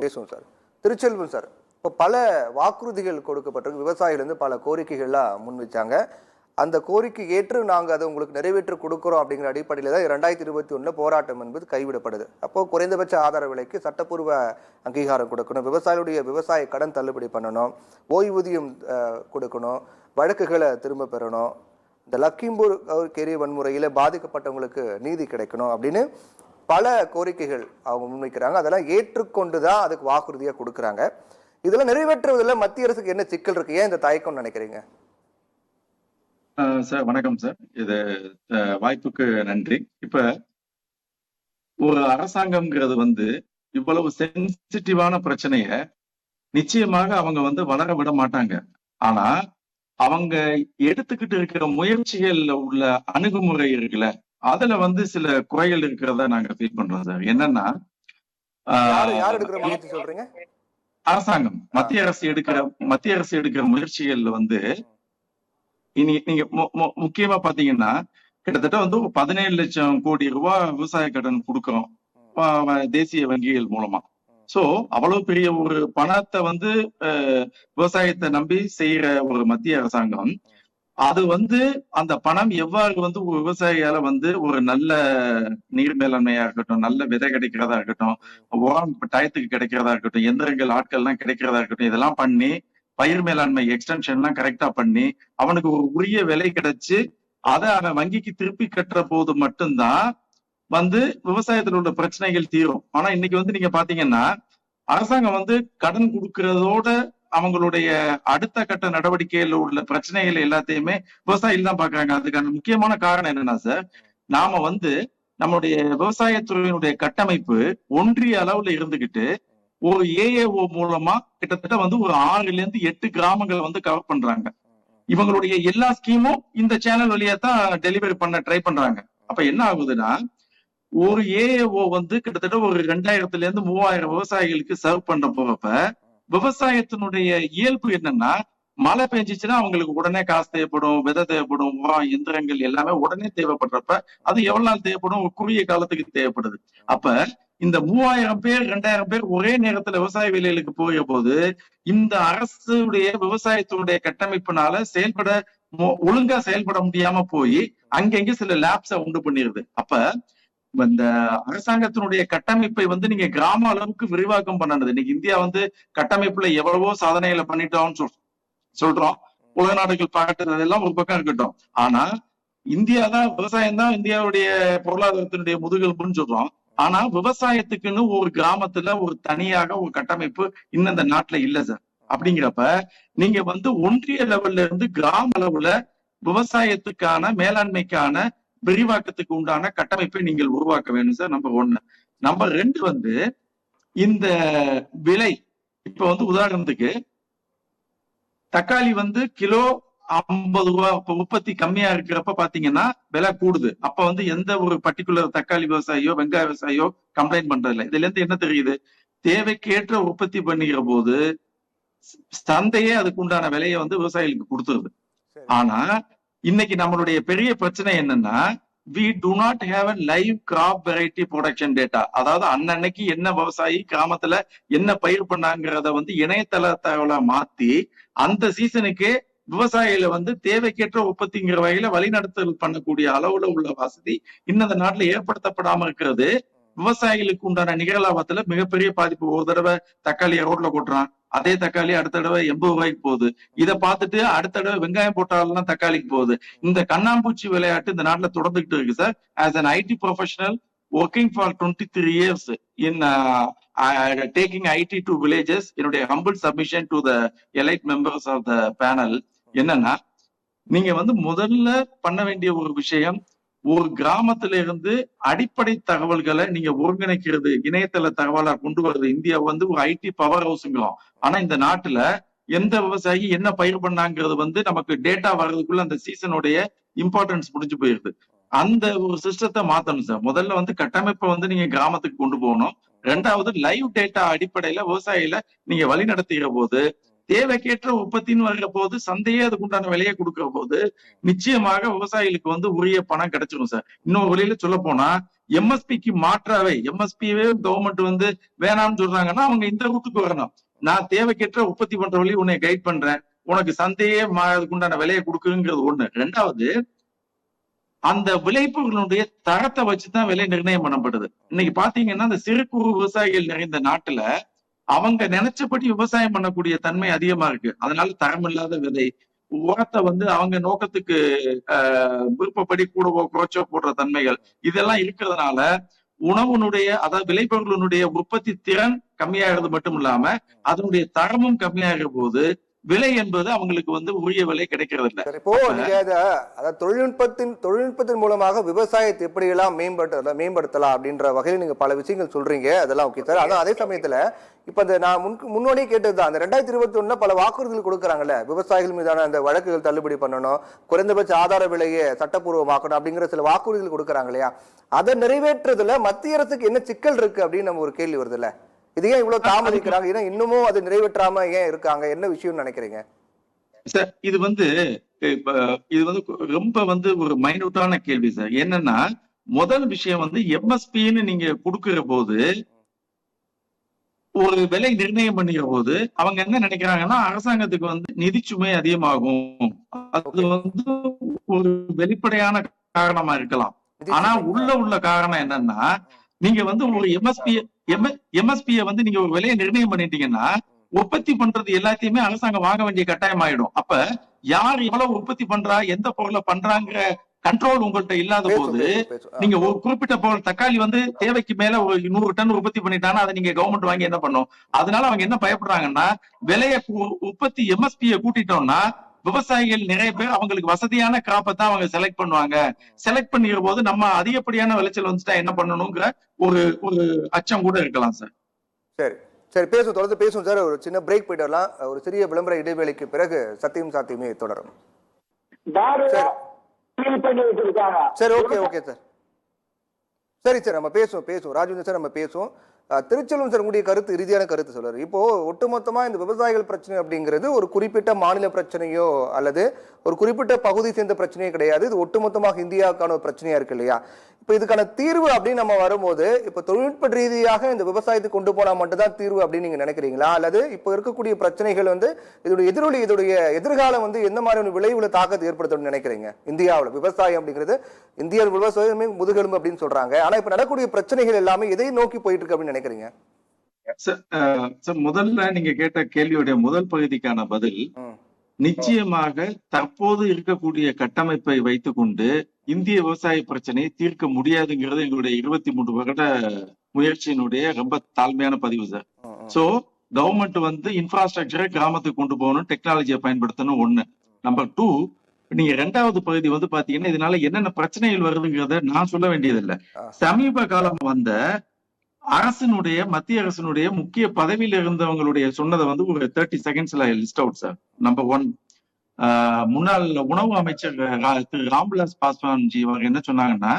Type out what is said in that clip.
பேசுவோம் sir. Thiruchelvan sir, இப்போ பல வாக்குறுதிகள் கொடுக்கப்பட்டிருக்கு, விவசாயிகள் பல கோரிக்கைகள்லாம் முன் வச்சாங்க. அந்த கோரிக்கை ஏற்று நாங்கள் அதை உங்களுக்கு நிறைவேற்றி கொடுக்குறோம் அப்படிங்கிற அடிப்படையில் தான் 2021 போராட்டம் என்பது கைவிடப்படுது. அப்போது குறைந்தபட்ச ஆதார விலைக்கு சட்டப்பூர்வ அங்கீகாரம் கொடுக்கணும், விவசாயிகளுடைய விவசாய கடன் தள்ளுபடி பண்ணணும், ஓய்வூதியம் கொடுக்கணும், வழக்குகளை திரும்ப பெறணும், இந்த லக்கிம்பூர் கேரி வன்முறையில் பாதிக்கப்பட்டவங்களுக்கு நீதி கிடைக்கணும் அப்படின்னு பல கோரிக்கைகள் அவங்க முன்வைக்கிறாங்க. அதெல்லாம் ஏற்றுக்கொண்டு தான் அதுக்கு வாக்குறுதியாக கொடுக்குறாங்க. இதெல்லாம் நிறைவேற்றுவதில் மத்திய அரசுக்கு என்ன சிக்கல் இருக்கு? ஏன் இந்த தயக்கம் நினைக்கிறீங்க? சார் வணக்கம் சார். இது வாய்ப்புக்கு நன்றி. இப்ப ஒரு அரசாங்கம்ங்கிறது இவ்வளவு சென்சிட்டிவான பிரச்சனைய நிச்சயமாக அவங்க வளர விட மாட்டாங்க. ஆனா அவங்க எடுத்துக்கிட்டு இருக்கிற முயற்சிகள்ல உள்ள அணுகுமுறை இருக்குல்ல, அதுல சில குறைகள் இருக்கிறதா நாங்க ஃபீல் பண்றோம் சார். என்னன்னா சொல்றீங்க, அரசாங்கம் மத்திய அரசு எடுக்கிற முயற்சிகள்ல இனி நீங்க முக்கியமா பாத்தீங்கன்னா கிட்டத்தட்ட ஒரு 17 லட்சம் கோடி ரூபாய் விவசாய கடன் கொடுக்கிறோம் தேசிய வங்கிகள் மூலமா. சோ அவ்வளவு பெரிய ஒரு பணத்தை விவசாயத்தை நம்பி செய்யற ஒரு மத்திய அரசாங்கம், அது அந்த பணம் எவ்வாறு ஒரு விவசாயியால ஒரு நல்ல நீர் மேலாண்மையா இருக்கட்டும், நல்ல விதை கிடைக்கிறதா இருக்கட்டும், உரம் டயத்துக்கு கிடைக்கிறதா இருக்கட்டும், எந்திரங்கள் ஆட்கள்லாம் கிடைக்கிறதா இருக்கட்டும், இதெல்லாம் பண்ணி பயிர் மேலாண்மை எக்ஸ்டென்ஷன் எல்லாம் கரெக்டா பண்ணி அவனுக்கு ஒரு உரிய விலை கிடைச்சு அதை அவன் வங்கிக்கு திருப்பி கட்டுற போது மட்டும்தான் விவசாயத்துல உள்ள பிரச்சனைகள் தீரும். ஆனா இன்னைக்கு நீங்க பாத்தீங்கன்னா அரசாங்கம் கடன் கொடுக்கறதோட அவங்களுடைய அடுத்த கட்ட நடவடிக்கையில உள்ள பிரச்சனைகள் எல்லாத்தையுமே விவசாயிகள் தான் பாக்குறாங்க. அதுக்கான முக்கியமான காரணம் என்னன்னா சார், நாம நம்மளுடைய விவசாயத்துறையினுடைய கட்டமைப்பு ஒன்றிய அளவுல இருந்துகிட்டு ஒரு ஏஏஓ மூலமா கிட்டத்தட்ட ஒரு 6 ல இருந்து 8 கிராமங்களை கவர் பண்றாங்க. இவங்களுடைய எல்லா ஸ்கீமும் இந்த சேனல் வழியா தான் டெலிவரி பண்ண ட்ரை பண்றாங்க. அப்ப என்ன ஆகுதுன்னா, ஒரு ஏஏஓ கிட்டத்தட்ட ஒரு 2000 இருந்து 3000 விவசாயிகளுக்கு சர்வ் பண்ண போறப்ப விவசாயத்தினுடைய இயல்பு என்னன்னா, மழை பெஞ்சிச்சுன்னா அவங்களுக்கு உடனே காசு தேவைப்படும், விதை தேவைப்படும், உரம் எந்திரங்கள் எல்லாமே உடனே தேவைப்படுறப்ப அது எவ்வளவு நாள் தேவைப்படும்? ஒரு குறுகிய காலத்துக்கு தேவைப்படுது. அப்ப இந்த 3000 பேர் 2000 பேர் ஒரே நேரத்துல விவசாய வேலைகளுக்கு போகிற போது இந்த அரசுடைய விவசாயத்தினுடைய கட்டமைப்பினால ஒழுங்கா செயல்பட முடியாம போய் அங்கங்க சில லேப்ஸ உண்டு பண்ணிருது. அப்ப இந்த அரசாங்கத்தினுடைய கட்டமைப்பை நீங்க கிராம அளவுக்கு விரிவாக்கம் பண்ணது. இன்னைக்கு இந்தியா கட்டமைப்புல எவ்வளவோ சாதனைகளை பண்ணிட்டோம்னு சொல்றோம். உலக நாடுகள் பாட்டுறதெல்லாம் ஒரு பக்கம் இருக்கட்டும். ஆனா இந்தியா தான், விவசாயம் தான் இந்தியாவுடைய பொருளாதாரத்தினுடைய முதுகெலும்புன்னு சொல்றோம். ஆனா விவசாயத்துக்குன்னு ஒரு கிராமத்துல ஒரு தனியாக ஒரு கட்டமைப்பு இன்னும் இந்த நாட்டுல இல்ல சார். அப்படிங்கிறப்ப நீங்க ஒன்றிய லெவல்ல இருந்து கிராம அளவுல விவசாயத்துக்கான மேலாண்மைக்கான விரிவாக்கத்துக்கு உண்டான கட்டமைப்பை நீங்கள் உருவாக்க வேணும் சார். நம்பர் 1. நம்பர் 2 இந்த விலை. இப்ப உதாரணத்துக்கு தக்காளி கிலோ 50 ரூபாய் உற்பத்தி கம்மியா இருக்கிறப்ப பாத்தீங்கன்னா விலை கூடுது. அப்ப எந்த ஒரு பர்டிகுலர் தக்காளி விவசாயியோ வெங்காய விவசாயியோ கம்ப்ளைண்ட் பண்றது இல்லை. இதுல இருந்து என்ன தெரியுது? தேவைக்கேற்ற உற்பத்தி பண்ணுகிற போது சந்தையே அதுக்கு உண்டான விலையை விவசாயிகளுக்கு கொடுத்துருது. ஆனா இன்னைக்கு நம்மளுடைய பெரிய பிரச்சனை என்னன்னா, we do not have a live crop variety production data. அதாவது அன்னன்னைக்கு என்ன விவசாயி கிராமத்துல என்ன பயிர் பண்ணாங்கிறத இணையதளத்தால மாத்தி அந்த சீசனுக்கு விவசாயிகளை தேவைக்கேற்ற உற்பத்திங்கிற வகையில வழிநடத்தல் பண்ணக்கூடிய அளவுல உள்ள வசதி இன்னும் அந்த நாட்டுல ஏற்படுத்தப்படாம இருக்கிறது விவசாயிகளுக்கு உண்டான நிகர லாபத்துல மிகப்பெரிய பாதிப்பு. ஒரு தடவை தக்காளியை ரோட்ல கொட்டுறான், அதே தக்காளி அடுத்த தடவை 80 ரூபாய்க்கு போகுது. இதை பார்த்துட்டு அடுத்த தடவை வெங்காயம் போட்டாலும் தக்காளிக்கு போகுது. இந்த கண்ணாம்பூச்சி விளையாட்டு இந்த நாட்டுல தொடர்ந்துகிட்டு இருக்கு sir. As an IT professional working for 23 years in taking IT to villages, என்னுடைய humble submission to the elite members of the panel என்னன்னா, நீங்க முதல்ல பண்ண வேண்டிய ஒரு விஷயம், ஒரு கிராமத்துல இருந்து அடிப்படை தகவல்களை நீங்க ஒருங்கிணைக்கிறது, இணையதள தகவலா கொண்டு வருது. இந்தியா ஒரு IT பவர் ஹவுஸ்ங்கிறோம். ஆனா இந்த நாட்டுல எந்த விவசாயி என்ன பயிர் பண்ணாங்கிறது நமக்கு டேட்டா வர்றதுக்குள்ள அந்த சீசனுடைய இம்பார்ட்டன்ஸ் முடிஞ்சு போயிருது. அந்த ஒரு சிஸ்டத்தை மாத்தணும் சார். முதல்ல கட்டமைப்பை நீங்க கிராமத்துக்கு கொண்டு போகணும். 2வது லைவ் டேட்டா அடிப்படையில விவசாயில நீங்க வழி நடத்துகிற போது தேவைக்கேற்ற உற்பத்தின்னு வருகிற போது சந்தையே அதுக்கு உண்டான விலையை கொடுக்கிற போது நிச்சயமாக விவசாயிகளுக்கு உரிய பணம் கிடைச்சிடும் சார். இன்னொரு வழியில சொல்ல போனா எம்எஸ்பிக்கு மாற்றாவே எம்எஸ்பியே கவர்மெண்ட் வந்து வேணாம்னு சொல்றாங்கன்னா அவங்க இந்த ரூட்டுக்கு வரணும். நான் தேவைக்கேற்ற உற்பத்தி பண்ற வழி உன்னை கைட் பண்றேன், உனக்கு சந்தையே அதுக்குண்டான விலையை கொடுக்குங்கிறது ஒண்ணு. ரெண்டாவது, அந்த விளைபொருளுடைய தரத்தை வச்சுதான் விலை நிர்ணயம் பண்ணப்படுது. இன்னைக்கு பாத்தீங்கன்னா இந்த சிறு குறு விவசாயிகள் நிறைந்த நாட்டுல அவங்க நினைச்சபடி விவசாயம் பண்ணக்கூடிய தன்மை அதிகமா இருக்கு. அதனால தரம் இல்லாத விதை, உரத்தை வந்து அவங்க நோக்கத்துக்கு விருப்பப்படி கூடவோ குறைச்சோ போடுற தன்மைகள் இதெல்லாம் இருக்கிறதுனால உணவுனுடைய அதாவது விளைபொருளினுடைய உற்பத்தி திறன் கம்மியாகிறது மட்டும் இல்லாம அதனுடைய தரமும் கம்மியாகிற போது விலை என்பது அவங்களுக்கு வந்து உரிய விலை கிடைக்கிறது இல்லை. இப்போ நீங்க அதாவது தொழில்நுட்பத்தின் மூலமாக விவசாயத்தை எப்படி எல்லாம் மேம்படுத்தலாம் அப்படின்ற வகையில் நீங்க பல விஷயங்கள் சொல்றீங்க, அதெல்லாம் ஓகே சார். ஆனா அதே சமயத்துல இப்ப இந்த நான் முன்னோடியே கேட்டதுதான், அந்த 2021 பல வாக்குறுதிகள் கொடுக்குறாங்கல்ல, விவசாயிகள் மீதான அந்த வழக்குகள் தள்ளுபடி பண்ணணும், குறைந்தபட்ச ஆதார விலையை சட்டப்பூர்வமாக்கணும் அப்படிங்கிற சில வாக்குறுதிகள் கொடுக்குறாங்க இல்லையா, அதை நிறைவேற்றுறதுல மத்திய அரசுக்கு என்ன சிக்கல் இருக்கு அப்படின்னு நம்ம ஒரு கேள்வி வருது இல்ல, இது ஏன் இவ்வளவு தாமதிக்கிறாங்க, ஏன்னா இன்னமும் அது நிறைவேற்றாம ஏன் இருக்காங்க, என்ன விஷயம்னு நினைக்கிறீங்க சார்? இது வந்து ரொம்ப வந்து ஒரு மைனூட்டான கேள்வி சார். என்னன்னா முதல் விஷயம் வந்து எம்எஸ்பின்னு நீங்க கொடுக்கிற போது ஒரு விலை நிர்ணயம் பண்ணுகிற போது அவங்க என்ன நினைக்கிறாங்கன்னா அரசாங்கத்துக்கு வந்து நிதிச்சுமை அதிகமாகும், அது வந்து ஒரு வெளிப்படையான காரணமா இருக்கலாம். ஆனா உள்ள காரணம் என்னன்னா நீங்க வந்து ஒரு எம்எஸ்பிய வந்து நீங்க ஒரு விலையை நிர்ணயம் பண்ணிட்டீங்கன்னா உற்பத்தி பண்றது எல்லாத்தையுமே அரசாங்கம் வாங்க வேண்டிய கட்டாயம் ஆயிடும். அப்ப யார் எவ்வளவு உற்பத்தி பண்றா, எந்த பொருளை பண்றாங்கிற கண்ட்ரோல் உங்கள்கிட்ட இல்லாத போது நீங்க ஒரு குறிப்பிட்ட பொருள் தக்காளி வந்து தேவைக்கு மேல ஒரு 100 டன் உற்பத்தி பண்ணிட்டாங்கன்னா அதை நீங்க கவர்மெண்ட் வாங்கி என்ன பண்ணும்? அதனால அவங்க என்ன பயப்படுறாங்கன்னா விலைய உற்பத்தி எம்எஸ்பிய கூட்டிட்டோம்னா விவசாயிகள் நிறைய பேர் அவங்களுக்கு வசதியான கிராப்பை தான் அவங்க செலக்ட் பண்ணுவாங்க. செலக்ட் பண்ணிக்கிற போது நம்ம அதிகப்படியான விளைச்சல் வந்துட்டா என்ன பண்ணணுங்கிற ஒரு அச்சம் கூட இருக்கலாம் சார். சரி சரி, பேசும், தொடர்ந்து பேசும் சார். ஒரு சின்ன பிரேக் போயிட்டு வரலாம். ஒரு சிறிய விளம்பர இடைவேளைக்கு பிறகு சத்தியம் சாத்தியமே தொடரும். சரி, ஓகே ஓகே சார். சரி சார், நம்ம பேசுவோம் ராஜேந்திரன் சார், நம்ம பேசுவோம். திருச்செல்வம் சார் உங்களுடைய கருத்து, இறுதியான கருத்து சொல்றாரு. இப்போ ஒட்டுமொத்தமா இந்த விவசாயிகள் பிரச்சனை அப்படிங்கிறது ஒரு குறிப்பிட்ட மாநில பிரச்சனையோ அல்லது ஒரு குறிப்பிட்ட பகுதி சேர்ந்த பிரச்சனையே கிடையாது, இது ஒட்டுமொத்தமாக இந்தியாவுக்கான ஒரு பிரச்சனையா இருக்கு இல்லையா? இப்ப இதுக்கான தீர்வு அப்படின்னு நம்ம வரும்போது இப்ப தொழில்நுட்ப ரீதியாக இந்த விவசாயத்தை கொண்டு போனா மட்டும்தான் தீர்வு அப்படின்னு நீங்க நினைக்கிறீங்களா, அல்லது இப்ப இருக்கக்கூடிய பிரச்சனைகள் வந்து இதோடைய எதிர்காலம் வந்து எந்த மாதிரியான விளைவுல தாக்கத்தை ஏற்படுத்தணும்னு நினைக்கிறீங்க? இந்தியாவில் விவசாயம் அப்படிங்கிறது இந்திய விவசாயமே முதுகெலும்பு அப்படின்னு சொல்றாங்க, ஆனா இப்ப நடக்கக்கூடிய பிரச்சனைகள் எல்லாமே எதை நோக்கி போயிட்டு இருக்கு அப்படின்னு நினைக்கிறீங்க? முதல்ல நீங்க கேட்ட கேள்வியுடைய முதல் பகுதிக்கான பதில் நிச்சயமாக தற்போது இருக்கக்கூடிய கட்டமைப்பை வைத்துக்கொண்டு இந்திய விவசாய பிரச்சனையை தீர்க்க முடியாதுங்கிறது எங்களுடைய 23 வருட முயற்சியினுடைய ரொம்ப தாழ்மையான பதிவு சார். சோ கவர்மெண்ட் வந்து இன்ஃப்ராஸ்ட்ரக்சரை கிராமத்துக்கு கொண்டு போகணும், டெக்னாலஜியை பயன்படுத்தணும், ஒண்ணு. நம்பர் 2, நீங்க ரெண்டாவது பகுதி வந்து பாத்தீங்கன்னா இதனால என்னென்ன பிரச்சனைகள் வருதுங்கிறத நான் சொல்ல வேண்டியதில்லை. சமீப காலம் வந்த மத்திய அரசினுடைய முக்கிய பதவியில் இருந்தவங்களுடைய சொன்னதை வந்து ஒரு 30 செகண்ட்ஸ்ல லிஸ்ட் அவுட் சார். நம்பர் 1, முன்னாள் உணவு அமைச்சர் திரு ராம்விலாஸ் பாஸ்வான் ஜி அவங்க என்ன சொன்னாங்கன்னா